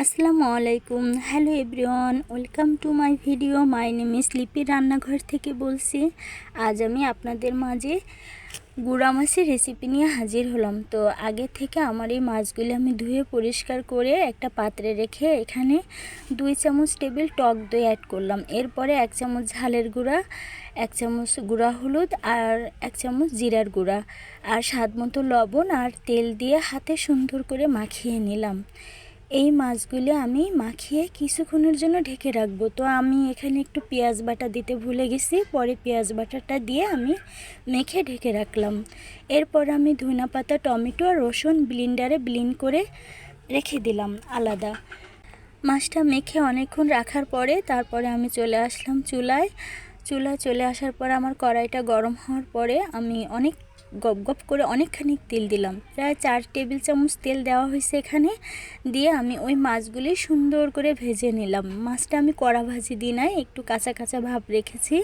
আসসালামু আলাইকুম। Hello everyone, welcome to my video. My name is লিপি, রান্নাঘর থেকে বলছি। আজ আমি আপনাদের মাঝে গুঁড়া মাছের রেসিপি নিয়ে হাজির হলাম। তো আগে থেকে আমার এই মাছগুলি আমি ধুয়ে পরিষ্কার করে একটা পাত্রে রেখে এখানে 2 চামচ টেবিল টক দই অ্যাড করলাম। এরপরে 1 চামচ ঝালের গুঁড়া, 1 চামচ গুঁড়া হলুদ আর 1 চামচ জিরার গুঁড়া আর স্বাদ মতো লবণ আর তেল দিয়ে হাতে সুন্দর করে মাখিয়ে নিলাম। এই মাছগুলি আমি মাখিয়ে কিছুক্ষণের জন্য ঢেকে রাখবো। তো আমি এখানে একটু পেঁয়াজ বাটা দিতে ভুলে গেছি, পরে পেঁয়াজ বাটাটা দিয়ে আমি মেখে ঢেকে রাখলাম। এরপর আমি ধনিয়া পাতা, টমেটো আর রসুন ব্লেন্ডারে ব্লেন্ড করে রেখে দিলাম আলাদা। মাছটা মেখে অনেকক্ষণ রাখার পরে তারপরে আমি চলে আসলাম চুলায় চলে আসার পর আমার কড়াইটা গরম হওয়ার পরে আমি গপ গপ করে অনেকখানি তেল দিলাম। প্রায় 4 টেবিল চামচ তেল দেওয়া হয়েছে এখানে। দিয়ে আমি ওই মাছগুলি সুন্দর করে ভেজে নিলাম। মাছটা আমি কড়া ভাজি দিই নাই, একটু কাঁচা কাঁচা ভাব রেখেছি।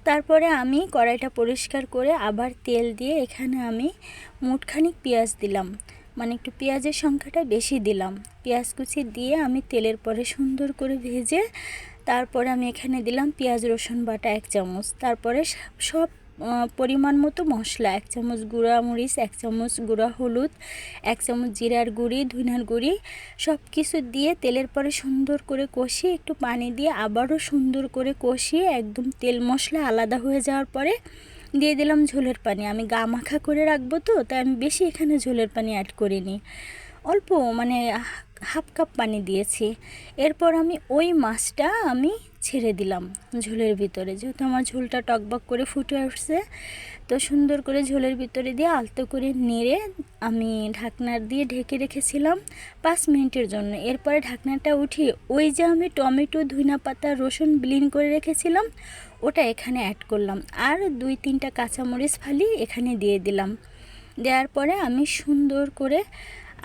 তারপরে আমি কড়াইটা পরিষ্কার করে আবার তেল দিয়ে এখানে আমি মুঠখানিক পেঁয়াজ দিলাম, মানে একটু পেঁয়াজের সংখ্যাটা বেশি দিলাম। পেঁয়াজ কুচি দিয়ে আমি তেলের পরে সুন্দর করে ভেজে তারপরে আমি এখানে দিলাম পেঁয়াজ রসুন বাটা 1 চামচ। তারপরে সব পরিমাণ মতো মশলা, 1 চামচ গুঁড়া মরিচ, 1 চামচ গুঁড়া হলুদ, 1 চামচ জিরার গুঁড়ি, ধনিয়ার গুঁড়ি সব কিছু দিয়ে তেলের পরে সুন্দর করে কষিয়ে একটু পানি দিয়ে আবারও সুন্দর করে কষিয়ে একদম তেল মশলা আলাদা হয়ে যাওয়ার পরে দিয়ে দিলাম ঝোলের পানি। আমি গা মাখা করে রাখবো, তো তাই আমি বেশি এখানে ঝোলের পানি অ্যাড করিনি, অল্প মানে হাফ কাপ পানি দিয়েছি। এরপর আমি ওই মাছটা আমি ছেড়ে দিলাম ঝোলের ভিতরে, যেহেতু আমার ঝোলটা টকবক করে ফুটে আসছে। তো সুন্দর করে ঝোলের ভিতরে দিয়ে আলতো করে নেড়ে আমি ঢাকনা দিয়ে ঢেকে রেখেছিলাম 5 মিনিটের জন্য। এরপরে ঢাকনাটা উঠিয়ে ওই যে আমি টমেটো, ধনিয়া পাতা, রসুন ব্লেন্ড করে রেখেছিলাম ওটা এখানে অ্যাড করলাম আর 2-3টা কাঁচামরিচ ফালি এখানে দিয়ে দিলাম। দেওয়ার পরে আমি সুন্দর করে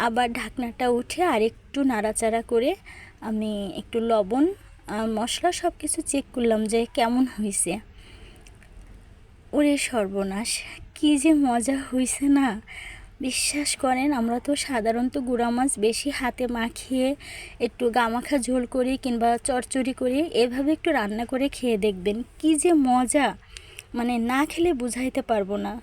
আবার ঢাকনাটা উঠে আর একটু নাড়াচাড়া করে আমি একটু লবণ মশলা সব কিছু চেক করলাম যে কেমন হয়েছে। ওরে সর্বনাশ, কী যে মজা হয়েছে না, বিশ্বাস করেন। আমরা তো সাধারণত গুঁড়া মাছ বেশি হাতে মাখিয়ে একটু গামাখা ঝোল করি কিংবা চচ্চড়ি করি, এভাবে একটু রান্না করে খেয়ে দেখবেন, কী যে মজা, মানে না খেলে বুঝাইতে পারবো না।